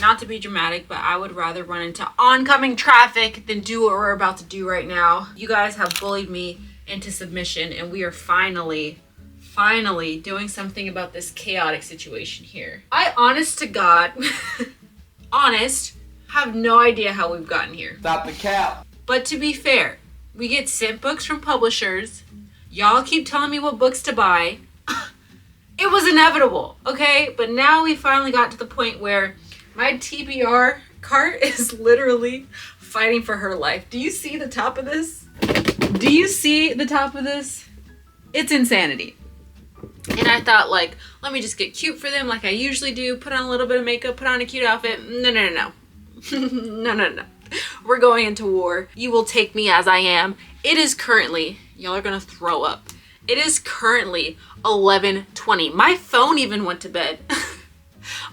not to be dramatic, but I would rather run into oncoming traffic than do what we're about to do right now. You guys have bullied me into submission, and we are finally doing something about this chaotic situation here. I, honest to God, have no idea how we've gotten here. Stop the cap. But to be fair, we get sent books from publishers. Y'all keep telling me what books to buy. It was inevitable, okay? But now we finally got to the point where my TBR cart is literally fighting for her life. Do you see the top of this? Do you see the top of this? It's insanity. And I thought, like, let me just get cute for them like I usually do. Put on a little bit of makeup, put on a cute outfit. No. No. We're going into war. You will take me as I am. It is currently, y'all are gonna throw up. It is currently 11:20. My phone even went to bed.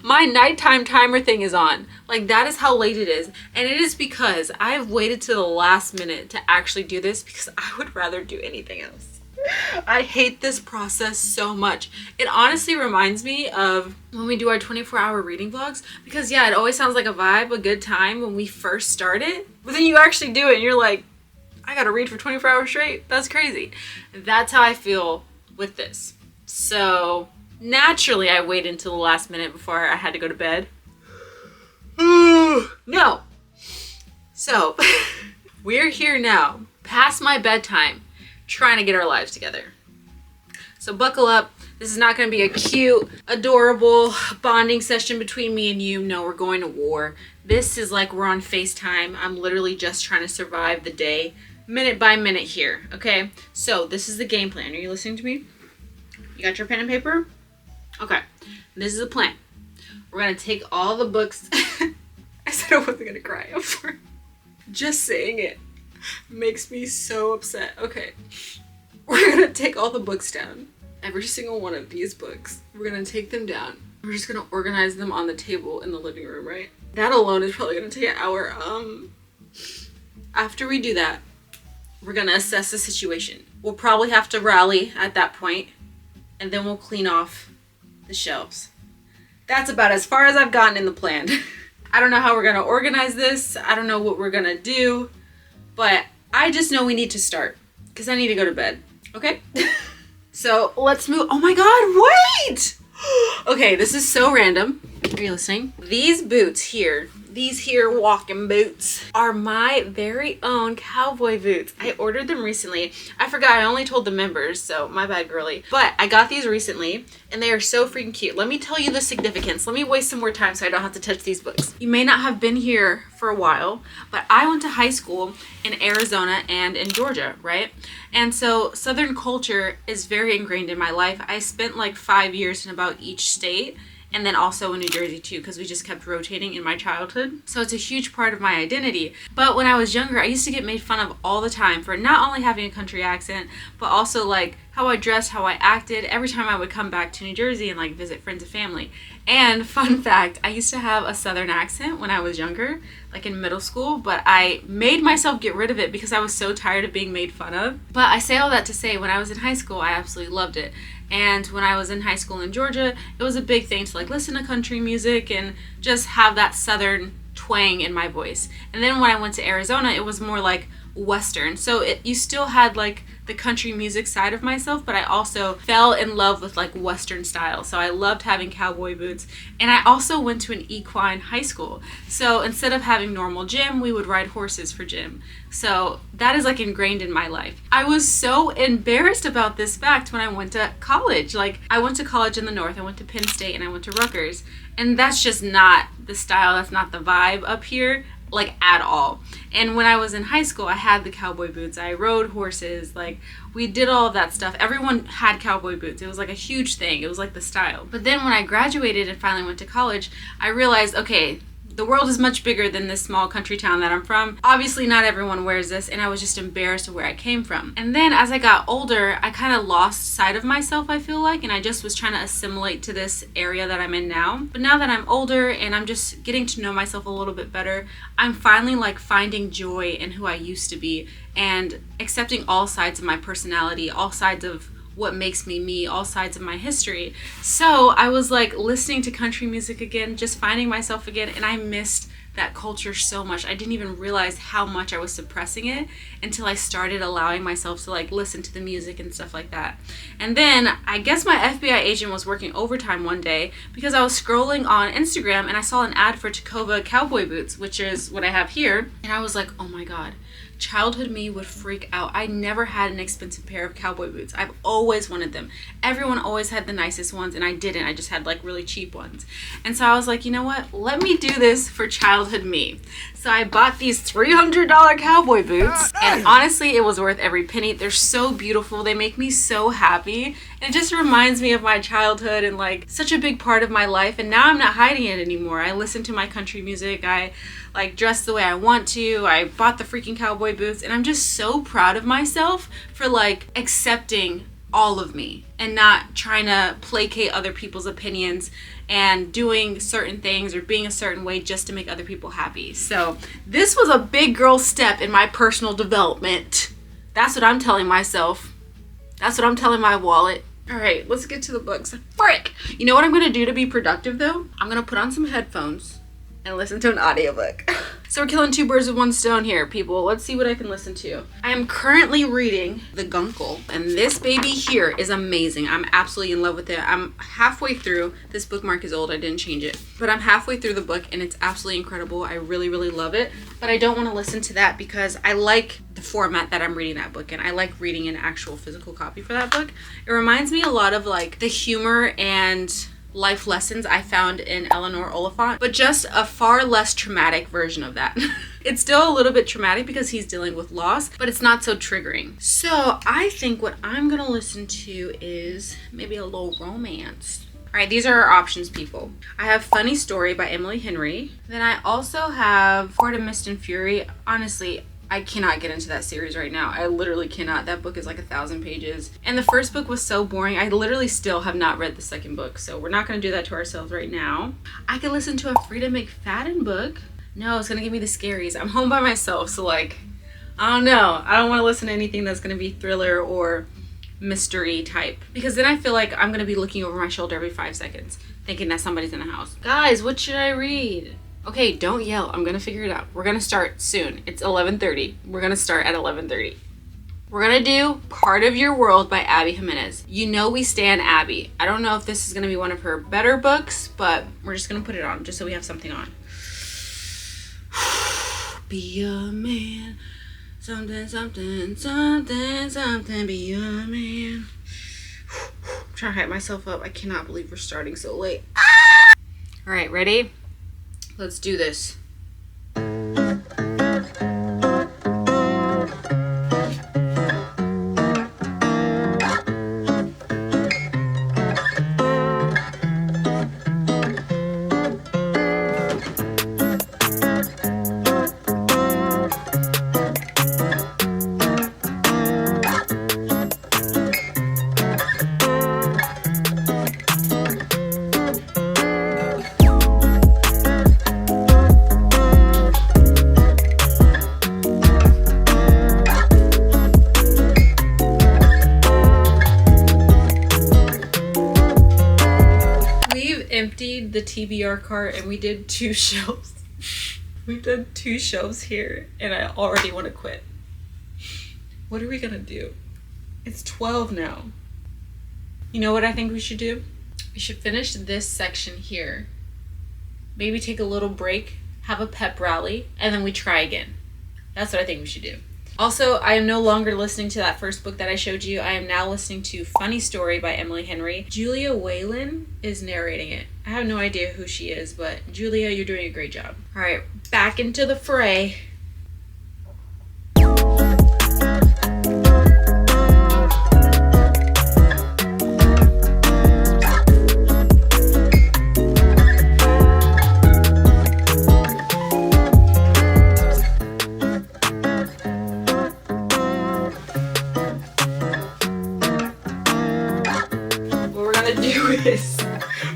My nighttime timer thing is on. Like, that is how late it is. And it is because I have waited to the last minute to actually do this because I would rather do anything else. I hate this process so much. It honestly reminds me of when we do our 24-hour reading vlogs, because yeah, it always sounds like a vibe, a good time when we first started, but then you actually do it and you're like, I gotta read for 24 hours straight. That's crazy. That's how I feel with this. So naturally I waited until the last minute before I had to go to bed. No. So we're here now, past my bedtime, trying to get our lives together. So buckle up. This is not going to be a cute, adorable bonding session between me and you. No, we're going to war. This is like we're on FaceTime. I'm literally just trying to survive the day, minute by minute here, okay? So this is the game plan. Are you listening to me? You got your pen and paper? Okay. This is the plan. We're going to take all the books. I said I wasn't going to cry. I'm sorry. Just saying it makes me so upset. Okay. We're going to take all the books down. Every single one of these books. We're going to take them down. We're just going to organize them on the table in the living room, right? That alone is probably going to take an hour. After we do that, we're going to assess the situation. We'll probably have to rally at that point, and then we'll clean off the shelves. That's about as far as I've gotten in the plan. I don't know how we're going to organize this. I don't know what we're going to do, but I just know we need to start because I need to go to bed. Okay? So let's move. Oh my God, wait! Okay, this is so random. Are you listening? These boots here, these here walking boots are my very own cowboy boots. I ordered them recently. I forgot, I only told the members, so my bad, girly. But I got these recently and they are so freaking cute. Let me tell you the significance. Let me waste some more time so I don't have to touch these books. You may not have been here for a while, but I went to high school in Arizona and in Georgia, right? And so Southern culture is very ingrained in my life. I spent like 5 years in about each state, and then also in New Jersey too, because we just kept rotating in my childhood. So it's a huge part of my identity. But when I was younger, I used to get made fun of all the time for not only having a country accent, but also like how I dressed, how I acted, every time I would come back to New Jersey and like visit friends and family. And fun fact, I used to have a Southern accent when I was younger, like in middle school, but I made myself get rid of it because I was so tired of being made fun of. But I say all that to say, when I was in high school, I absolutely loved it. And when I was in high school in Georgia, it was a big thing to like listen to country music and just have that Southern twang in my voice. And then when I went to Arizona, it was more like Western. So you still had like the country music side of myself, but I also fell in love with like Western style. So I loved having cowboy boots. And I also went to an equine high school. So instead of having normal gym, we would ride horses for gym. So that is like ingrained in my life. I was so embarrassed about this fact when I went to college. Like, I went to college in the North. I went to Penn State and I went to Rutgers. And that's just not the style. That's not the vibe up here, like at all. And when I was in high school, I had the cowboy boots. I rode horses. Like, we did all of that stuff. Everyone had cowboy boots. It was like a huge thing. It was like the style. But then when I graduated and finally went to college, I realized, okay, the world is much bigger than this small country town that I'm from. Obviously, not everyone wears this, and I was just embarrassed of where I came from. And then as I got older, I kind of lost sight of myself, I feel like, and I just was trying to assimilate to this area that I'm in now. But now that I'm older and I'm just getting to know myself a little bit better, I'm finally like finding joy in who I used to be and accepting all sides of my personality, all sides of what makes me me, all sides of my history. So I was like listening to country music again, just finding myself again, and I missed that culture so much. I didn't even realize how much I was suppressing it until I started allowing myself to like listen to the music and stuff like that. And then I guess my FBI agent was working overtime one day because I was scrolling on Instagram and I saw an ad for Tacova cowboy boots, which is what I have here. And I was like, oh my God, childhood me would freak out. I never had an expensive pair of cowboy boots. I've always wanted them. Everyone always had the nicest ones and I didn't. I just had like really cheap ones. And so I was like, you know what? Let me do this for childhood me. So I bought these $300 cowboy boots and honestly, it was worth every penny. They're so beautiful. They make me so happy. And it just reminds me of my childhood and like such a big part of my life. And now I'm not hiding it anymore. I listen to my country music. I like dress the way I want to. I bought the freaking cowboy boots and I'm just so proud of myself for like accepting all of me and not trying to placate other people's opinions and doing certain things or being a certain way just to make other people happy. So this was a big girl step in my personal development. That's what I'm telling myself. That's what I'm telling my wallet. All right, let's get to the books. Frick! You know what I'm gonna do to be productive though? I'm gonna put on some headphones and listen to an audiobook. So we're killing two birds with one stone here, people. Let's see what I can listen to. I am currently reading The Guncle, and this baby here is amazing. I'm absolutely in love with it. I'm halfway through. This bookmark is old, I didn't change it. But I'm halfway through the book, and it's absolutely incredible. I really, really love it. But I don't want to listen to that because I like the format that I'm reading that book in. I like reading an actual physical copy for that book. It reminds me a lot of like the humor and life lessons I found in Eleanor Oliphant, but just a far less traumatic version of that. It's still a little bit traumatic because he's dealing with loss, but it's not so triggering. So I think what I'm gonna listen to is maybe a little romance. All right, these are our options, people. I have Funny Story by Emily Henry. Then I also have Court of Mist and Fury. Honestly, I cannot get into that series right now. I literally cannot. That book is like 1,000 pages. And the first book was so boring. I literally still have not read the second book. So we're not going to do that to ourselves right now. I could listen to a Frida McFadden book. No, it's going to give me the scaries. I'm home by myself. So like, I don't know. I don't want to listen to anything that's going to be thriller or mystery type. Because then I feel like I'm going to be looking over my shoulder every 5 seconds. Thinking that somebody's in the house. Guys, what should I read? Okay, don't yell. I'm gonna figure it out. We're gonna start soon. It's 11:30. We're gonna start at 11:30. We're gonna do Part of Your World by Abby Jimenez. You know we stan Abby. I don't know if this is gonna be one of her better books, but we're just gonna put it on just so we have something on. Be a man. Something, something, something, something. Be a man. I'm trying to hype myself up. I cannot believe we're starting so late. Ah! All right, ready? Let's do this. Emptied the TBR cart and we did 2 shelves. We've done 2 shelves here and I already want to quit. What are we gonna do? It's 12 now. You know what I think we should do? We should finish this section here. Maybe take a little break, have a pep rally, and then we try again. That's what I think we should do. Also, I am no longer listening to that first book that I showed you. I am now listening to Funny Story by Emily Henry. Julia Whalen is narrating it. I have no idea who she is, but Julia, you're doing a great job. All right, back into the fray.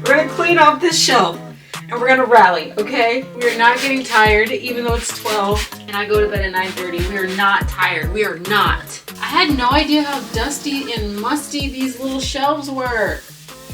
We're gonna clean off this shelf and we're gonna rally, okay? We are not getting tired even though it's 12 and I go to bed at 9:30. We are not tired. We are not. I had no idea how dusty and musty these little shelves were.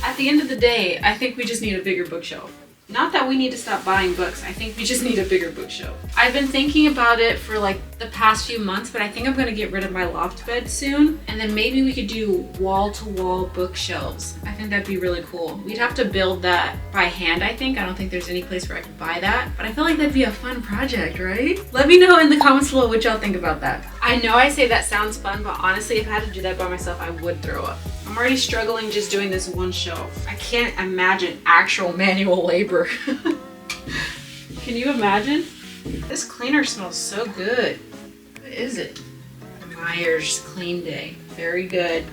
At the end of the day, I think we just need a bigger bookshelf. Not that we need to stop buying books, I think we just need a bigger bookshelf. I've been thinking about it for like the past few months, but I think I'm gonna get rid of my loft bed soon. And then maybe we could do wall-to-wall bookshelves. I think that'd be really cool. We'd have to build that by hand, I think. I don't think there's any place where I could buy that, but I feel like that'd be a fun project, right? Let me know in the comments below what y'all think about that. I know I say that sounds fun, but honestly, if I had to do that by myself, I would throw up. I'm already struggling just doing this one shelf. I can't imagine actual manual labor. Can you imagine? This cleaner smells so good. What is it? Myers Clean Day. Very good.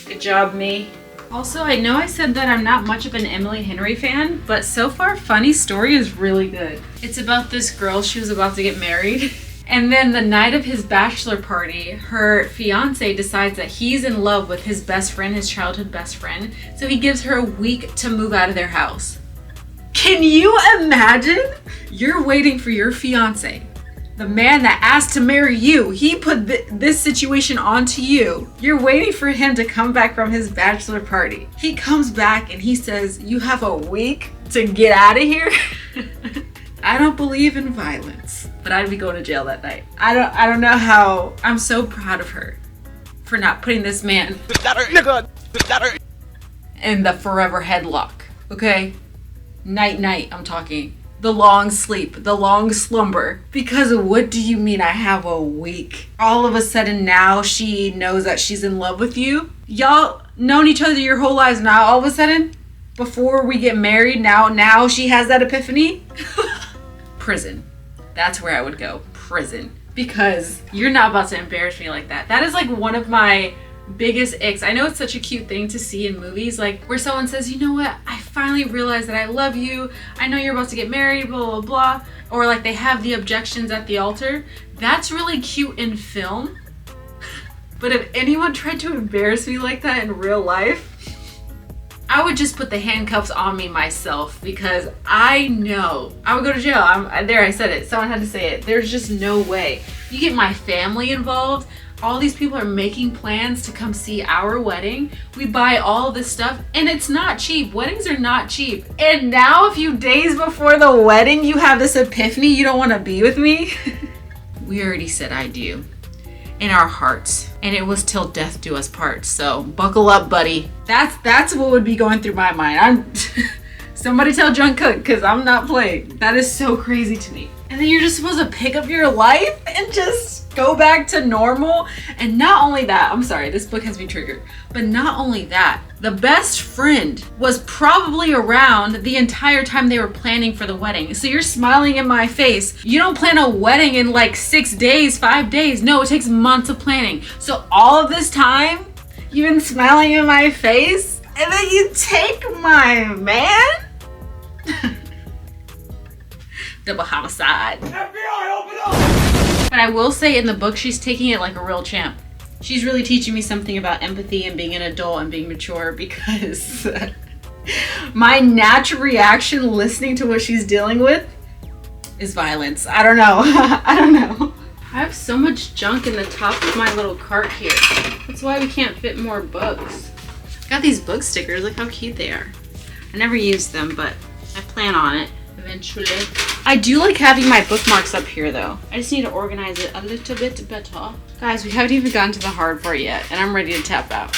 Good job, me. Also, I know I said that I'm not much of an Emily Henry fan, but so far, Funny Story is really good. It's about this girl, she was about to get married. And then the night of his bachelor party, her fiance decides that he's in love with his best friend, his childhood best friend. So he gives her a week to move out of their house. Can you imagine? You're waiting for your fiance, the man that asked to marry you. He put this situation onto you. You're waiting for him to come back from his bachelor party. He comes back and he says, you have a week to get out of here? I don't believe in violence, but I'd be going to jail that night. I don't know how. I'm so proud of her for not putting this man in the forever headlock. Okay? Night night, I'm talking. The long sleep, the long slumber. Because what do you mean I have a week? All of a sudden now she knows that she's in love with you. Y'all known each other your whole lives, now all of a sudden, before we get married, now she has that epiphany? Prison. That's where I would go. Prison. Because you're not about to embarrass me like that. That is like one of my biggest icks. I know it's such a cute thing to see in movies, like where someone says, you know what, I finally realized that I love you. I know you're about to get married, blah, blah, blah. Or like they have the objections at the altar. That's really cute in film. But if anyone tried to embarrass me like that in real life, I would just put the handcuffs on me myself, because I know I would go to jail. I said it. Someone had to say it. There's just no way. You get my family involved. All these people are making plans to come see our wedding. We buy all this stuff and it's not cheap. Weddings are not cheap. And now a few days before the wedding, you have this epiphany you don't want to be with me. We already said I do. In our hearts, and it was till death do us part. So buckle up, buddy. That's what would be going through my mind. Somebody tell Jungkook, because I'm not playing. That is so crazy to me. And then you're just supposed to pick up your life and just go back to normal. And not only that, I'm sorry, this book has me triggered. But not only that, the best friend was probably around the entire time they were planning for the wedding. So you're smiling in my face. You don't plan a wedding in like 6 days, 5 days. No, it takes months of planning. So all of this time, you've been smiling in my face, and then you take my man? Double homicide. FBI, open up! But I will say in the book, she's taking it like a real champ. She's really teaching me something about empathy and being an adult and being mature, because my natural reaction listening to what she's dealing with is violence. I don't know. I don't know. I have so much junk in the top of my little cart here. That's why we can't fit more books. I got these book stickers. Look how cute they are. I never used them, but I plan on it eventually. I do like having my bookmarks up here though. I just need to organize it a little bit better. Guys, we haven't even gotten to the hard part yet, and I'm ready to tap out.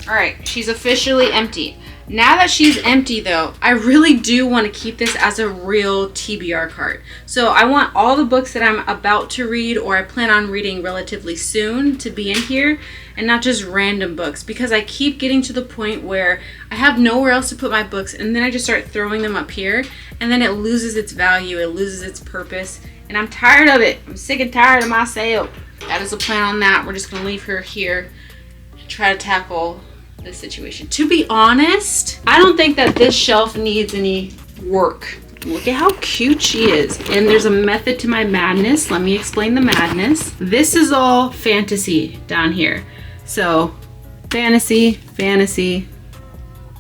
All right, she's officially empty. Now that she's empty though, I really do want to keep this as a real TBR cart. So I want all the books that I'm about to read or I plan on reading relatively soon to be in here, and not just random books, because I keep getting to the point where I have nowhere else to put my books, and then I just start throwing them up here, and then it loses its value, it loses its purpose, and I'm tired of it. I'm sick and tired of myself. That is a plan on that. We're just gonna leave her here and try to tackle this situation. To be honest, I don't think that this shelf needs any work. Look at how cute she is. And there's a method to my madness. Let me explain the madness. This is all fantasy down here. So fantasy, fantasy,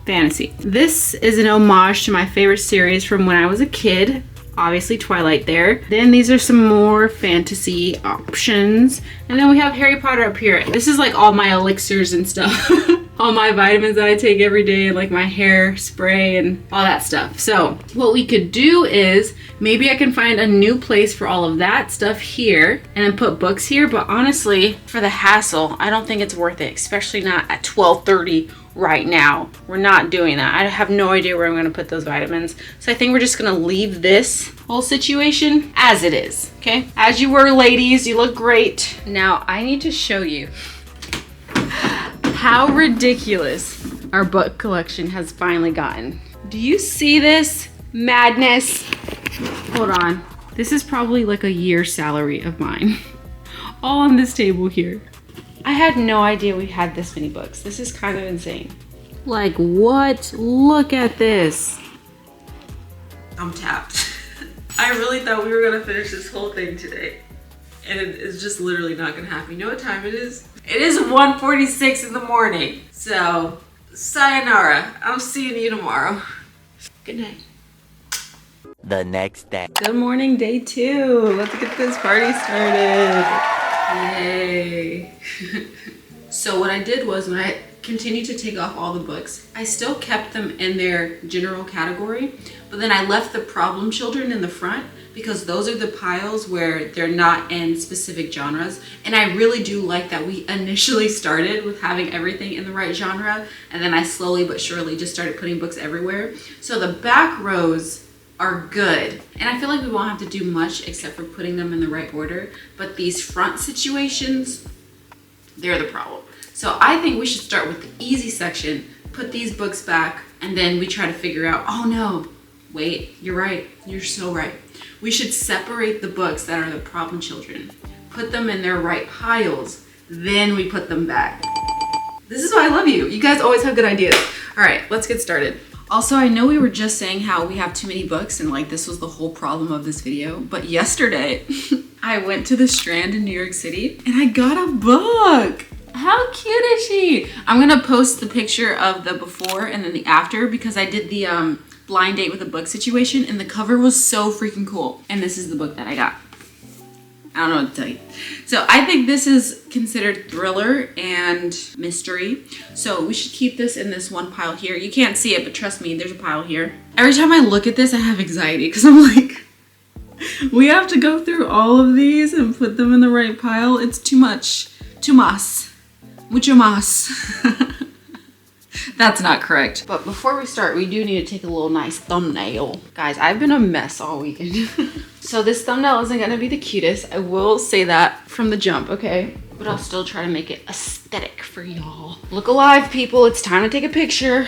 fantasy. This is an homage to my favorite series from when I was a kid. Obviously Twilight there. Then these are some more fantasy options. And then we have Harry Potter up here. This is like all my elixirs and stuff. All my vitamins that I take every day, and like my hair spray and all that stuff. So what we could do is maybe I can find a new place for all of that stuff here and then put books here. But honestly, for the hassle, I don't think it's worth it, especially not at 12:30 right now. We're not doing that. I have no idea where I'm gonna put those vitamins. So I think we're just gonna leave this whole situation as it is, okay? As you were, ladies, you look great. Now I need to show you how ridiculous our book collection has finally gotten. Do you see this madness? Hold on. This is probably like a year's salary of mine. All on this table here. I had no idea we had this many books. This is kind of insane. Like what? Look at this. I'm tapped. I really thought we were gonna finish this whole thing today. And it is just literally not gonna happen. You know what time it is? It is 1:46 in the morning. So, sayonara. I'm seeing you tomorrow. Good night. The next day. Good morning, day 2. Let's get this party started. Yay. So what I did was when I continued to take off all the books, I still kept them in their general category, but then I left the problem children in the front because those are the piles where they're not in specific genres. And I really do like that we initially started with having everything in the right genre, and then I slowly but surely just started putting books everywhere. So the back rows are good, and I feel like we won't have to do much except for putting them in the right order, but these front situations, they're the problem. So I think we should start with the easy section, put these books back, and then we try to figure out, oh no, wait, you're right, you're so right. We should separate the books that are the problem children, put them in their right piles, then we put them back. This is why I love you. You guys always have good ideas. All right, let's get started. Also, I know we were just saying how we have too many books and like this was the whole problem of this video, but yesterday I went to the Strand in New York City and I got a book. How cute is she? I'm gonna post the picture of the before and then the after because I did the blind date with a book situation and the cover was so freaking cool. And this is the book that I got. I don't know what to tell you. So I think this is considered thriller and mystery. So we should keep this in this one pile here. You can't see it, but trust me, there's a pile here. Every time I look at this, I have anxiety because I'm like, we have to go through all of these and put them in the right pile. It's too much. Too mas. Mucho mas. That's not correct. But before we start, we do need to take a little nice thumbnail. Guys, I've been a mess all weekend. So this thumbnail isn't gonna be the cutest. I will say that from the jump, okay? But I'll still try to make it aesthetic for y'all. Look alive, people. It's time to take a picture.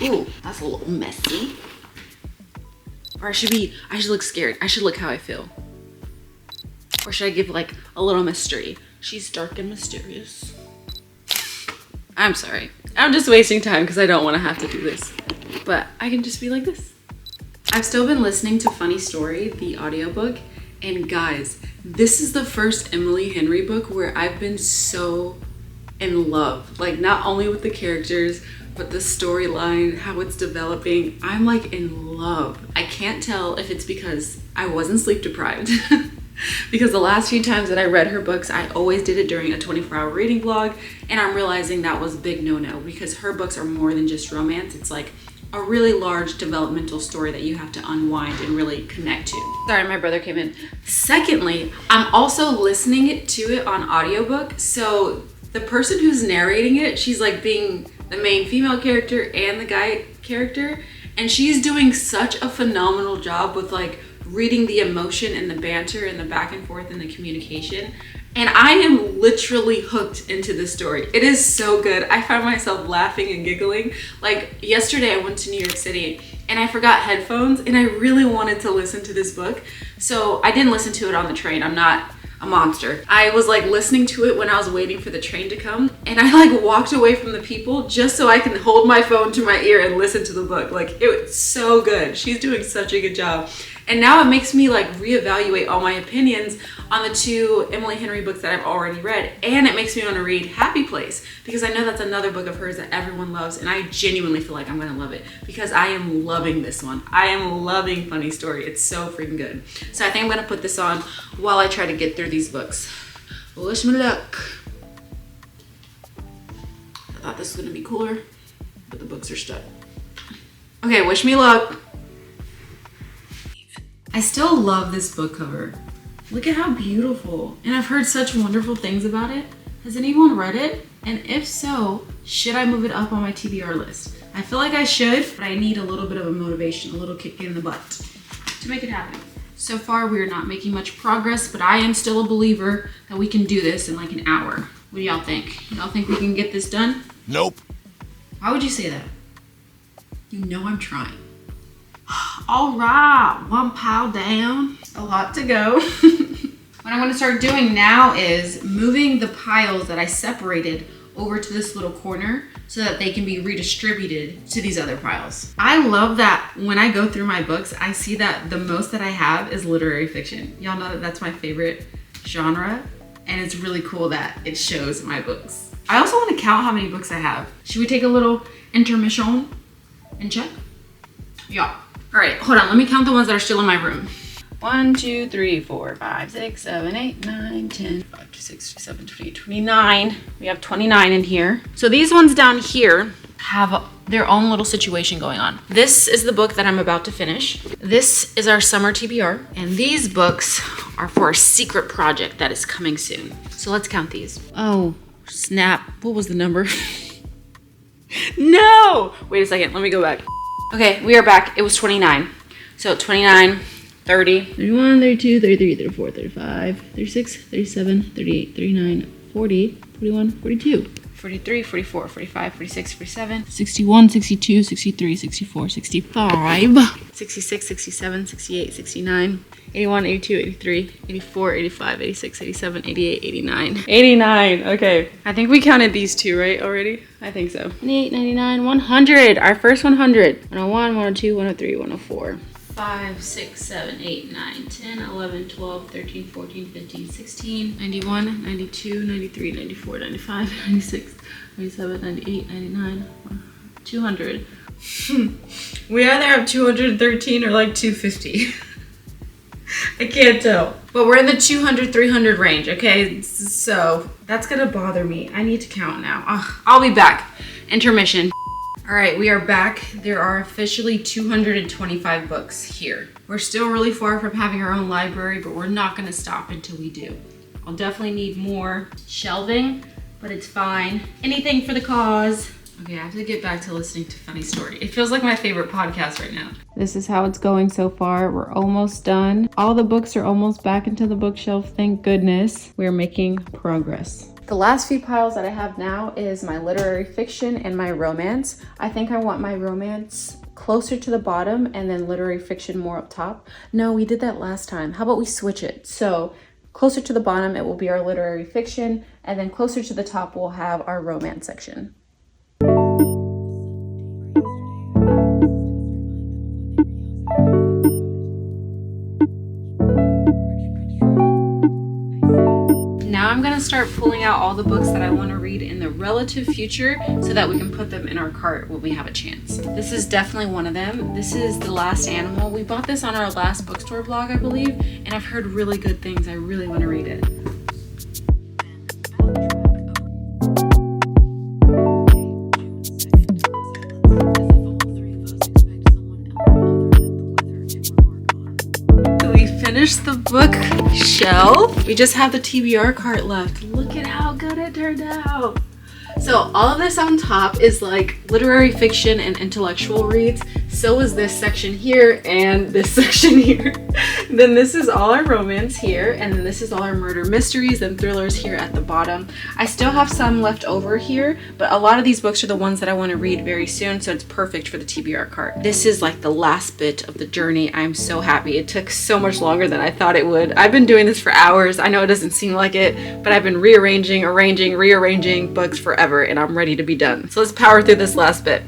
Ooh, that's a little messy. Or I should look scared. I should look how I feel. Or should I give like a little mystery? She's dark and mysterious. I'm sorry. I'm just wasting time because I don't want to have to do this. But I can just be like this. I've still been listening to Funny Story, the audiobook, and guys, this is the first Emily Henry book where I've been so in love. Like not only with the characters, but the storyline, how it's developing. I'm like in love. I can't tell if it's because I wasn't sleep deprived. Because the last few times that I read her books, I always did it during a 24-hour reading vlog, and I'm realizing that was a big no-no because her books are more than just romance. It's like a really large developmental story that you have to unwind and really connect to. Sorry, my brother came in. Secondly, I'm also listening to it on audiobook, so the person who's narrating it, she's like being the main female character and the guy character, and she's doing such a phenomenal job with like reading the emotion and the banter and the back and forth and the communication. And I am literally hooked into this story. It is so good. I found myself laughing and giggling. Like yesterday I went to New York City and I forgot headphones and I really wanted to listen to this book. So I didn't listen to it on the train. I'm not a monster. I was like listening to it when I was waiting for the train to come, and I like walked away from the people just so I can hold my phone to my ear and listen to the book. Like it was so good. She's doing such a good job. And now it makes me like reevaluate all my opinions on the 2 Emily Henry books that I've already read. And it makes me want to read Happy Place because I know that's another book of hers that everyone loves. And I genuinely feel like I'm going to love it because I am loving this one. I am loving Funny Story. It's so freaking good. So I think I'm going to put this on while I try to get through these books. Wish me luck. I thought this was going to be cooler, but the books are stuck. Okay, wish me luck. I still love this book cover. Look at how beautiful. And I've heard such wonderful things about it. Has anyone read it? And if so, should I move it up on my TBR list? I feel like I should, but I need a little bit of a motivation, a little kick in the butt to make it happen. So far, we are not making much progress, but I am still a believer that we can do this in like an hour. What do y'all think? Y'all think we can get this done? Nope. Why would you say that? You know I'm trying. All right, 1 pile down, a lot to go. What I'm gonna start doing now is moving the piles that I separated over to this little corner so that they can be redistributed to these other piles. I love that when I go through my books, I see that the most that I have is literary fiction. Y'all know that that's my favorite genre, and it's really cool that it shows my books. I also want to count how many books I have. Should we take a little intermission and check? Yeah. All right, hold on. Let me count the ones that are still in my room. 1, 2, 3, 4, 5, 6, 7, 8, 9, 10, 5, 6, 7, 28, 29. We have 29 in here. So these ones down here have their own little situation going on. This is the book that I'm about to finish. This is our summer TBR. And these books are for a secret project that is coming soon. So let's count these. Oh, snap. What was the number? No! Wait a second. Let me go back. Okay, we are back. It was 29. So 29, 30, 31, 32, 33, 34, 35, 36, 37, 38, 39, 40, 41, 42, 43, 44, 45, 46, 47, 61, 62, 63, 64, 65, 66, 67, 68, 69, 81, 82, 83, 84, 85, 86, 87, 88, 89. 89, okay. I think we counted these two, right, already? I think so. 98, 99, 100. Our first 100. 101, 102, 103, 104. 5, 6, 7, 8, 9, 10, 11, 12, 13, 14, 15, 16, 91, 92, 93, 94, 95, 96, 97, 98, 99, 200. We either have 213 or like 250. I can't tell. But we're in the 200, 300 range, okay? So that's gonna bother me. I need to count now. I'll be back. Intermission. All right, we are back. There are officially 225 books here. We're still really far from having our own library, but we're not gonna stop until we do. I'll definitely need more shelving, but it's fine. Anything for the cause. Okay, I have to get back to listening to Funny Story. It feels like my favorite podcast right now. This is how it's going so far. We're almost done. All the books are almost back into the bookshelf, thank goodness. We're making progress. The last few piles that I have now is my literary fiction and my romance. I think I want my romance closer to the bottom and then literary fiction more up top. No, we did that last time. How about we switch it? So closer to the bottom, it will be our literary fiction, and then closer to the top, we'll have our romance section. Now I'm gonna start pulling out all the books that I want to read in the relative future so that we can put them in our cart when we have a chance. This is definitely one of them. This is The Last Animal. We bought this on our last bookstore vlog, I believe, and I've heard really good things. I really want to read it. The bookshelf. We just have the TBR cart left. Look at how good it turned out. So all of this on top is like literary fiction and intellectual reads. So is this section here and this section here. Then this is all our romance here, and then this is all our murder mysteries and thrillers here at the bottom. I still have some left over here, but a lot of these books are the ones that I want to read very soon, so it's perfect for the TBR cart. This is like the last bit of the journey. I'm so happy. It took so much longer than I thought it would. I've been doing this for hours. I know it doesn't seem like it, but I've been rearranging, rearranging books forever, and I'm ready to be done. So let's power through this last bit.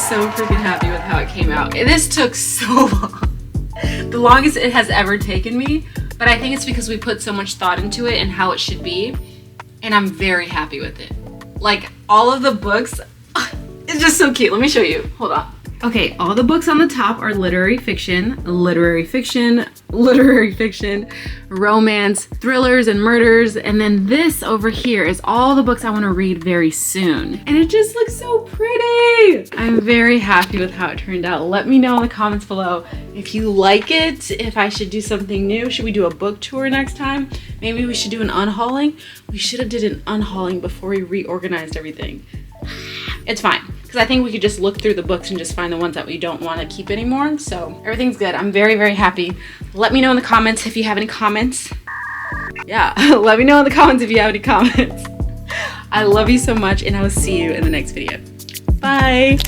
so freaking happy with how it came out. This took so long. The longest it has ever taken me, but I think it's because we put so much thought into it and how it should be, and I'm very happy with it. Like, all of the books, it's just so cute. Let me show you. Hold on. Okay, all the books on the top are literary fiction, romance, thrillers, and murders. And then this over here is all the books I want to read very soon. And it just looks so pretty. I'm very happy with how it turned out. Let me know in the comments below if you like it, if I should do something new. Should we do a book tour next time? Maybe we should do an unhauling. We should have did an unhauling before we reorganized everything. It's fine, because I think we could just look through the books and just find the ones that we don't want to keep anymore. So everything's good. I'm very, very happy. Let me know in the comments if you have any comments. Yeah, let me know in the comments if you have any comments. I love you so much, and I will see you in the next video. Bye.